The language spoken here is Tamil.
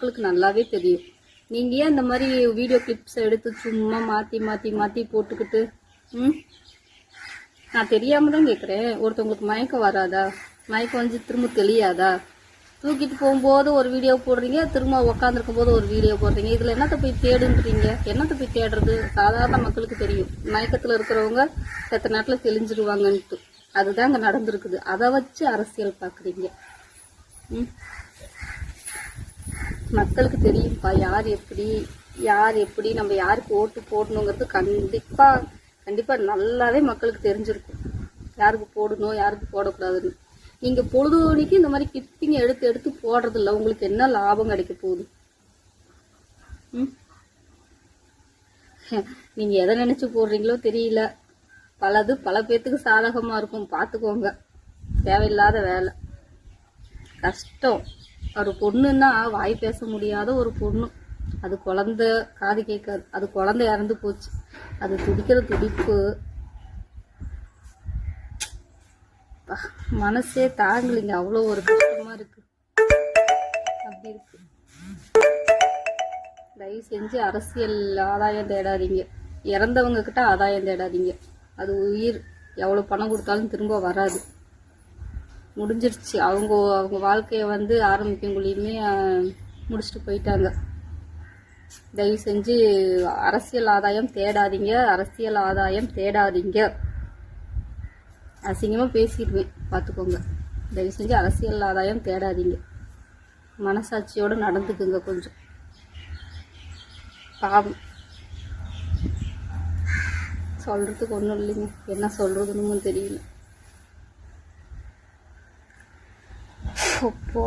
மக்களுக்கு நல்லாவே தெரியும். நீங்கள் ஏன் இந்த மாதிரி வீடியோ கிளிப்ஸ் எடுத்து சும்மா மாற்றி மாற்றி மாற்றி போட்டுக்கிட்டு நான் தெரியாமல் தான் கேட்குறேன். ஒருத்தவங்களுக்கு மயக்கம் வராதா? மயக்கம் வந்து திரும்ப தெளியாதா? தூக்கிட்டு போகும்போது ஒரு வீடியோ போடுறீங்க, திரும்ப உக்காந்துருக்கும் போது ஒரு வீடியோ போடுறீங்க. இதில் என்னத்தை போய் தேடுன்றீங்க? என்னத்தை போய் தேடுறது? சாதாரண மக்களுக்கு தெரியும். மயக்கத்தில் இருக்கிறவங்க செத்த நேரத்தில் தெளிஞ்சிருவாங்கன்ட்டு. அதுதான் அங்கே நடந்திருக்குது. அதை வச்சு அரசியல் பார்க்குறீங்க. மக்களுக்கு தெரியும்ப்பா யார் எப்படி நம்ம யாருக்கு ஓட்டு போடணுங்கிறது கண்டிப்பாக நல்லாவே மக்களுக்கு தெரிஞ்சிருக்கும். யாருக்கு போடணும் யாருக்கு போடக்கூடாதுன்னு. நீங்கள் பொழுதுனிக்கு இந்த மாதிரி கிப்பிங்க எடுத்து போடுறது இல்லை. உங்களுக்கு என்ன லாபம் கிடைக்க போகுது? நீங்கள் எதை நினச்சி போடுறீங்களோ தெரியல. பல பேர்த்துக்கு சாதகமாக இருக்கும். பார்த்துக்கோங்க. தேவையில்லாத வேலை, கஷ்டம். ஒரு பொண்ணுன்னா வாய் பேச முடியாத ஒரு பொண்ணு. அது குழந்தை, காது கேட்காது. அது குழந்தை இறந்து போச்சு. அது துடிக்கிற துடிப்பு மனசே தாங்கலிங்க. அவ்வளோ ஒரு கஷ்டமா இருக்கு. அப்படி இருக்கு. தயவு செஞ்சு அரசியல் ஆதாயம் தேடாதீங்க. இறந்தவங்க கிட்ட ஆதாயம் தேடாதீங்க. அது உயிர். எவ்வளோ பணம் கொடுத்தாலும் திரும்ப வராது. முடிஞ்சிருச்சு. அவங்க வாழ்க்கையை வந்து ஆரம்பிக்கங்குள்ளேயுமே முடிச்சுட்டு போயிட்டாங்க. தயவு செஞ்சு அரசியல் ஆதாயம் தேடாதீங்க. அசிங்கமாக பேசிடுவேன், பார்த்துக்கோங்க. தயவு செஞ்சு அரசியல் ஆதாயம் தேடாதீங்க. மனசாட்சியோடு நடந்துக்குங்க கொஞ்சம். பாவம். சொல்கிறதுக்கு ஒன்றும் இல்லைங்க. என்ன சொல்கிறதுன்னு தெரியல. அப்போ